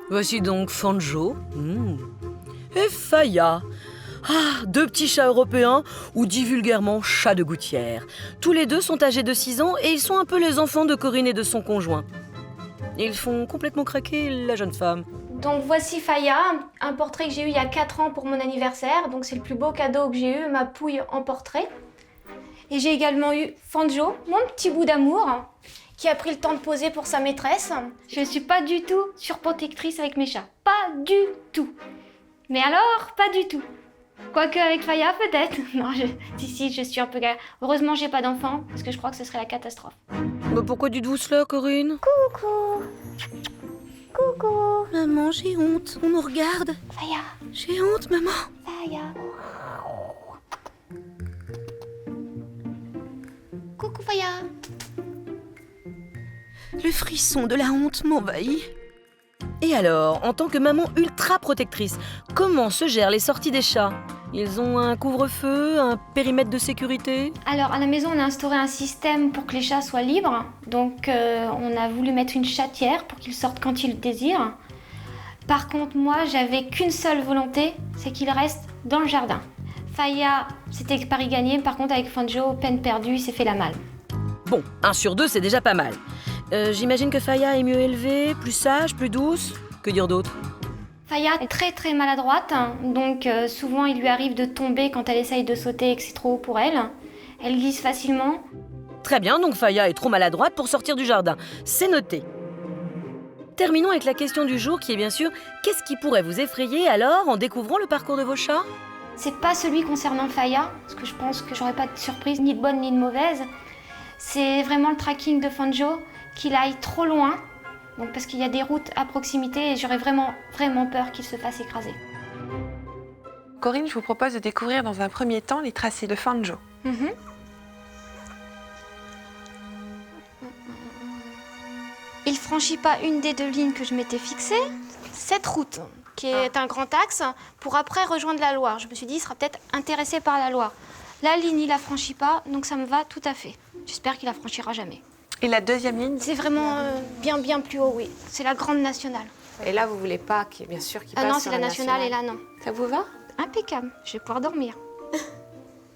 Voici donc Fanjo. Et Faya. Ah, deux petits chats européens, ou dit vulgairement chats de gouttière. Tous les deux sont âgés de 6 ans et ils sont un peu les enfants de Corinne et de son conjoint. Ils font complètement craquer la jeune femme. Donc voici Faya, un portrait que j'ai eu il y a 4 ans pour mon anniversaire. Donc c'est le plus beau cadeau que j'ai eu, ma pouille en portrait. Et j'ai également eu Fanjo, mon petit bout d'amour, qui a pris le temps de poser pour sa maîtresse. Je ne suis pas du tout surprotectrice avec mes chats. Pas du tout. Mais alors, pas du tout. Quoique avec Faya, peut-être. Non, si, je suis un peu galère. Heureusement, j'ai pas d'enfant, parce que je crois que ce serait la catastrophe. Mais pourquoi dites-vous cela, Corinne? Coucou. Coucou. Maman, j'ai honte. On nous regarde. Faya. J'ai honte, maman. Faya. Coucou Faya. Le frisson de la honte m'envahit. Et alors, en tant que maman ultra protectrice, comment se gèrent les sorties des chats? Ils ont un couvre-feu, un périmètre de sécurité? Alors à la maison, on a instauré un système pour que les chats soient libres. Donc on a voulu mettre une chatière pour qu'ils sortent quand ils le désirent. Par contre, moi, j'avais qu'une seule volonté, c'est qu'ils restent dans le jardin. Faya, c'était pari gagné. Par contre, avec Fanjo, peine perdue, il s'est fait la malle. Bon, 1 sur 2, c'est déjà pas mal. J'imagine que Faya est mieux élevée, plus sage, plus douce. Que dire d'autre? Faya est très très maladroite, donc souvent il lui arrive de tomber quand elle essaye de sauter et que c'est trop haut pour elle. Elle glisse facilement. Très bien, donc Faya est trop maladroite pour sortir du jardin. C'est noté. Terminons avec la question du jour qui est bien sûr, qu'est-ce qui pourrait vous effrayer alors en découvrant le parcours de vos chats? C'est pas celui concernant Faya, parce que je pense que j'aurai pas de surprise ni de bonne ni de mauvaise. C'est vraiment le tracking de Fanjo, qu'il aille trop loin, donc parce qu'il y a des routes à proximité et j'aurais vraiment peur qu'il se fasse écraser. Corinne, je vous propose de découvrir dans un premier temps les tracés de Fanjo. Il franchit pas une des 2 lignes que je m'étais fixées, cette route, qui est un grand axe, pour après rejoindre la Loire. Je me suis dit, il sera peut-être intéressé par la Loire. La ligne, il la franchit pas, donc ça me va tout à fait. J'espère qu'il la franchira jamais. Et la deuxième ligne? C'est vraiment bien plus haut, oui. C'est la grande nationale. Et là, vous voulez pas qu'il bien sûr qu'il passe Ah non, sur c'est la nationale et là, non. Ça vous va? Impeccable, je vais pouvoir dormir.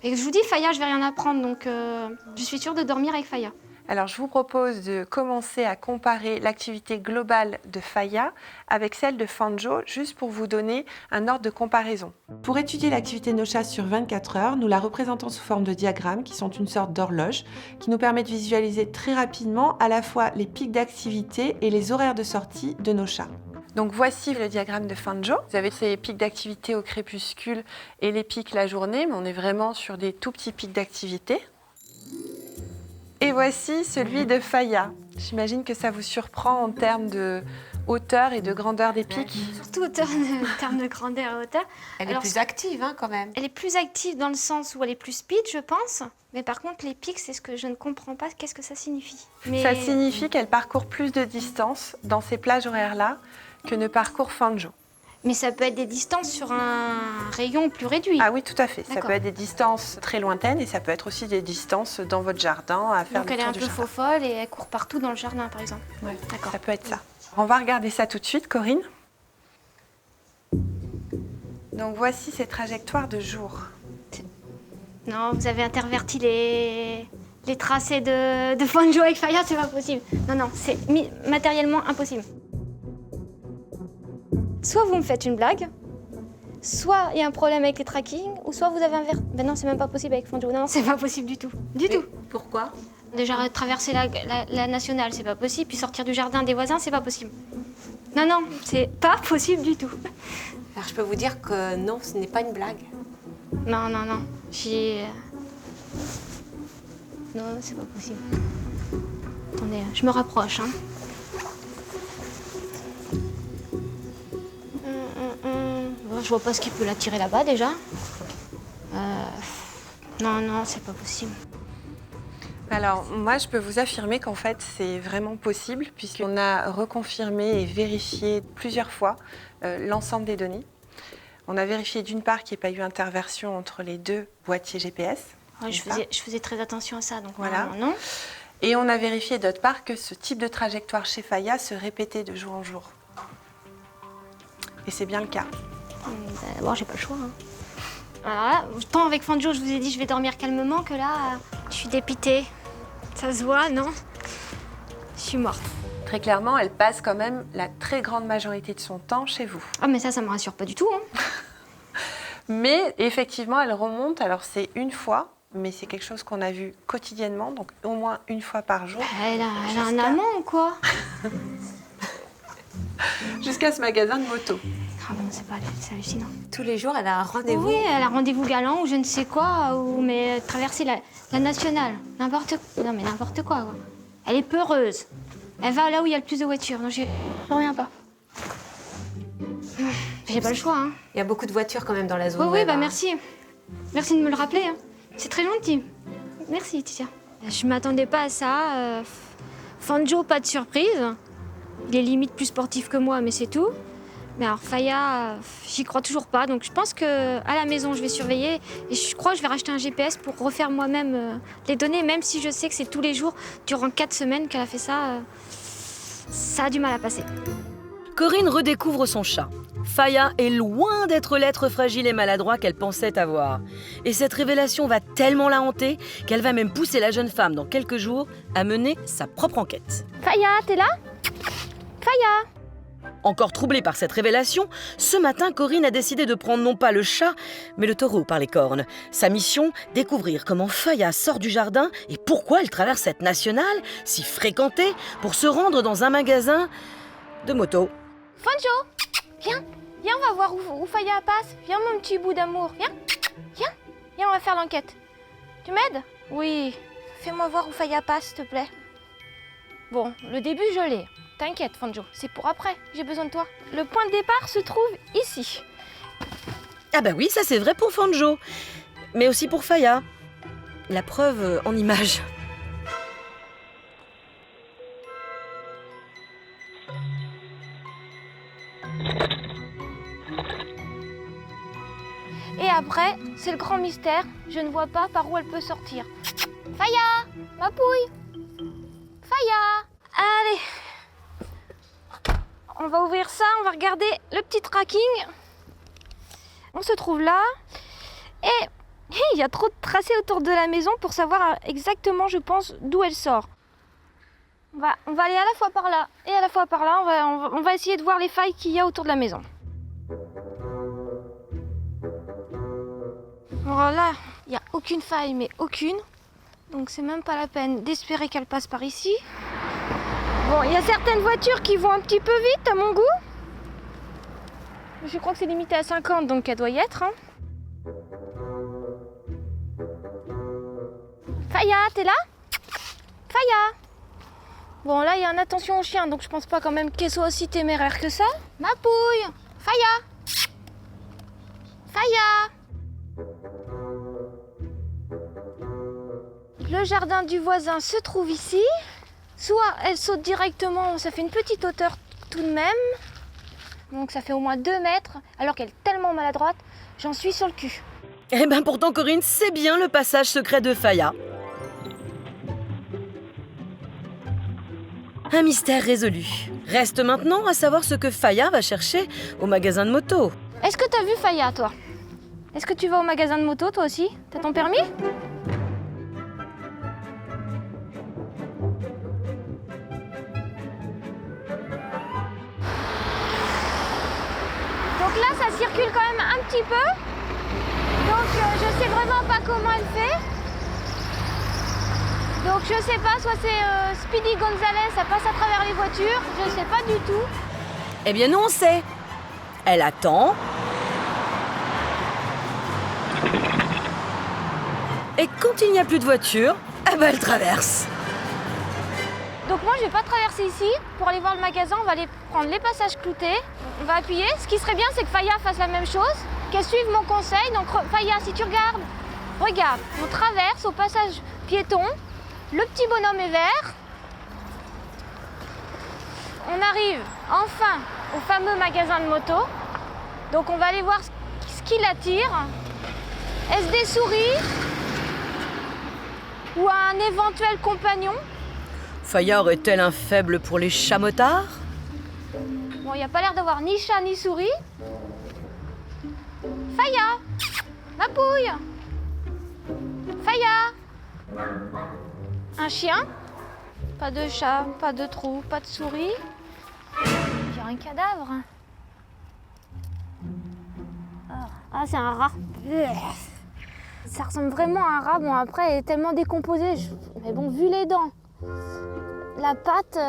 Et je vous dis, Faya, je vais rien apprendre, donc je suis sûre de dormir avec Faya. Alors, je vous propose de commencer à comparer l'activité globale de Faya avec celle de Fanjo, juste pour vous donner un ordre de comparaison. Pour étudier l'activité de nos chats sur 24 heures, nous la représentons sous forme de diagrammes qui sont une sorte d'horloge qui nous permet de visualiser très rapidement à la fois les pics d'activité et les horaires de sortie de nos chats. Donc voici le diagramme de Fanjo. Vous avez ces pics d'activité au crépuscule et les pics la journée, mais on est vraiment sur des tout petits pics d'activité. Et voici celui de Faya. J'imagine que ça vous surprend en termes de hauteur et de grandeur des pics. Surtout en termes de grandeur et hauteur. Elle Alors, est plus active quand même. Elle est plus active dans le sens où elle est plus speed, je pense. Mais par contre, les pics, c'est ce que je ne comprends pas. Qu'est-ce que ça signifie? Ça signifie qu'elle parcourt plus de distance dans ces plages horaires-là que ne parcourt Fanjo. Mais ça peut être des distances sur un rayon plus réduit. Ah oui, tout à fait. Ça D'accord. peut être des distances très lointaines et ça peut être aussi des distances dans votre jardin à faire Donc le elle est tour un du peu jardin. faux-folle et elle court partout dans le jardin, par exemple. Ouais, D'accord. ça peut être ça. On va regarder ça tout de suite, Corinne. Donc voici ces trajectoires de jour. Non, vous avez interverti les tracés de Fanjo avec Faya, c'est pas possible. Non, c'est matériellement impossible. Soit vous me faites une blague, soit il y a un problème avec les tracking, ou soit vous avez un verre. Ben non, c'est même pas possible avec Fanjo. Non, c'est pas possible du tout. Du tout. Pourquoi? Déjà traverser la nationale, c'est pas possible. Puis sortir du jardin des voisins, c'est pas possible. Non, c'est pas possible du tout. Alors je peux vous dire que non, ce n'est pas une blague. Non. Non, c'est pas possible. Attendez, je me rapproche. Bon, je vois pas ce qui peut l'attirer là-bas déjà. Non, c'est pas possible. Alors, moi, je peux vous affirmer qu'en fait, c'est vraiment possible puisqu'on a reconfirmé et vérifié plusieurs fois l'ensemble des données. On a vérifié d'une part qu'il n'y ait pas eu interversion entre les 2 boîtiers GPS. Ouais, je faisais très attention à ça, donc Voilà. non. Et on a vérifié d'autre part que ce type de trajectoire chez Faya se répétait de jour en jour. Et c'est bien le cas. D'abord, j'ai pas le choix. Alors là, tant avec Fanjo, je vous ai dit je vais dormir calmement, que là, je suis dépitée. Ça se voit, non? Je suis morte. Très clairement, elle passe quand même la très grande majorité de son temps chez vous. Ah mais ça me rassure pas du tout. Hein. Mais effectivement, elle remonte. Alors c'est une fois, mais c'est quelque chose qu'on a vu quotidiennement, donc au moins une fois par jour. Elle a un amant ou quoi? Jusqu'à ce magasin de moto. Ah bon, c'est hallucinant. Tous les jours, elle a un rendez-vous. Oui, elle a rendez-vous galant ou je ne sais quoi, mais traverser la nationale, n'importe quoi. Elle est peureuse. Elle va là où il y a le plus de voitures, donc je reviens pas. J'ai pas le choix, hein. Il y a beaucoup de voitures quand même dans la zone. Oui, où elle va. merci. Merci de me le rappeler, hein. C'est très gentil. Merci, Titia. Je m'attendais pas à ça. Fanjo, pas de surprise. Il est limite plus sportif que moi, mais c'est tout. Mais alors Faya, j'y crois toujours pas. Donc je pense qu'à la maison, je vais surveiller. Et je crois que je vais racheter un GPS pour refaire moi-même les données, même si je sais que c'est tous les jours, durant 4 semaines qu'elle a fait ça. Ça a du mal à passer. Corinne redécouvre son chat. Faya est loin d'être l'être fragile et maladroit qu'elle pensait avoir. Et cette révélation va tellement la hanter qu'elle va même pousser la jeune femme dans quelques jours à mener sa propre enquête. Faya, t'es là? Faya! Encore troublée par cette révélation, ce matin, Corinne a décidé de prendre non pas le chat, mais le taureau par les cornes. Sa mission, découvrir comment Faya sort du jardin et pourquoi elle traverse cette nationale, si fréquentée, pour se rendre dans un magasin de moto. Fanjo, viens, on va voir où Faya passe. Viens, mon petit bout d'amour, viens, on va faire l'enquête. Tu m'aides? Oui, fais-moi voir où Faya passe, s'il te plaît. Bon, le début, je l'ai. T'inquiète, Fanjo, c'est pour après, j'ai besoin de toi. Le point de départ se trouve ici. Ah bah oui, ça c'est vrai pour Fanjo, mais aussi pour Faya. La preuve en images. Et après, c'est le grand mystère, je ne vois pas par où elle peut sortir. Faya, ma pouille. Faya, allez. On va ouvrir ça, on va regarder le petit tracking. On se trouve là. Et il y a trop de tracés autour de la maison pour savoir exactement, je pense, d'où elle sort. On va aller à la fois par là et à la fois par là. On va essayer de voir les failles qu'il y a autour de la maison. Alors là, il n'y a aucune faille, mais aucune. Donc c'est même pas la peine d'espérer qu'elle passe par ici. Bon, il y a certaines voitures qui vont un petit peu vite à mon goût. Je crois que c'est limité à 50, donc elle doit y être. Hein. Faya, t'es là? Faya! Bon, là, il y a un attention au chien, donc je pense pas quand même qu'elle soit aussi téméraire que ça. Ma pouille! Faya! Faya! Le jardin du voisin se trouve ici. Soit elle saute directement, ça fait une petite hauteur tout de même. Donc ça fait au moins 2 mètres, alors qu'elle est tellement maladroite, j'en suis sur le cul. Eh ben pourtant Corinne, c'est bien le passage secret de Faya. Un mystère résolu. Reste maintenant à savoir ce que Faya va chercher au magasin de moto. Est-ce que t'as vu Faya, toi? Est-ce que tu vas au magasin de moto, toi aussi? T'as ton permis? Donc là, ça circule quand même un petit peu. Donc je sais vraiment pas comment elle fait. Donc je sais pas, soit c'est Speedy Gonzalez, ça passe à travers les voitures, je sais pas du tout. Eh bien nous on sait. Elle attend. Et quand il n'y a plus de voiture, eh ben elle traverse. Donc moi je vais pas traverser ici. Pour aller voir le magasin, on va aller prendre les passages cloutés. On va appuyer. Ce qui serait bien, c'est que Faya fasse la même chose, qu'elle suive mon conseil. Donc Faya, si tu regardes, regarde, on traverse au passage piéton. Le petit bonhomme est vert. On arrive enfin au fameux magasin de moto. Donc on va aller voir ce qui l'attire. Est-ce des souris ou un éventuel compagnon? Faya aurait-elle un faible pour les chats motards? Bon, il n'y a pas l'air d'avoir ni chat ni souris. Faya! Ma pouille! Faya! Un chien? Pas de chat, pas de trou, pas de souris. J'ai un cadavre. Ah, c'est un rat. Ça ressemble vraiment à un rat. Bon, après, il est tellement décomposé. Mais bon, vu les dents, la patte,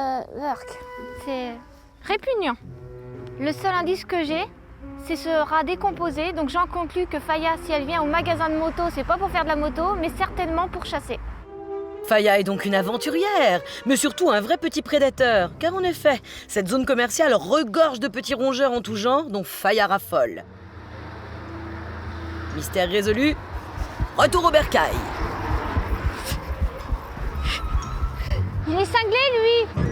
c'est répugnant. Le seul indice que j'ai, c'est ce rat décomposé. Donc j'en conclus que Faya, si elle vient au magasin de moto, c'est pas pour faire de la moto, mais certainement pour chasser. Faya est donc une aventurière, mais surtout un vrai petit prédateur. Car en effet, cette zone commerciale regorge de petits rongeurs en tout genre, dont Faya raffole. Mystère résolu, retour au bercail. Il est cinglé, lui!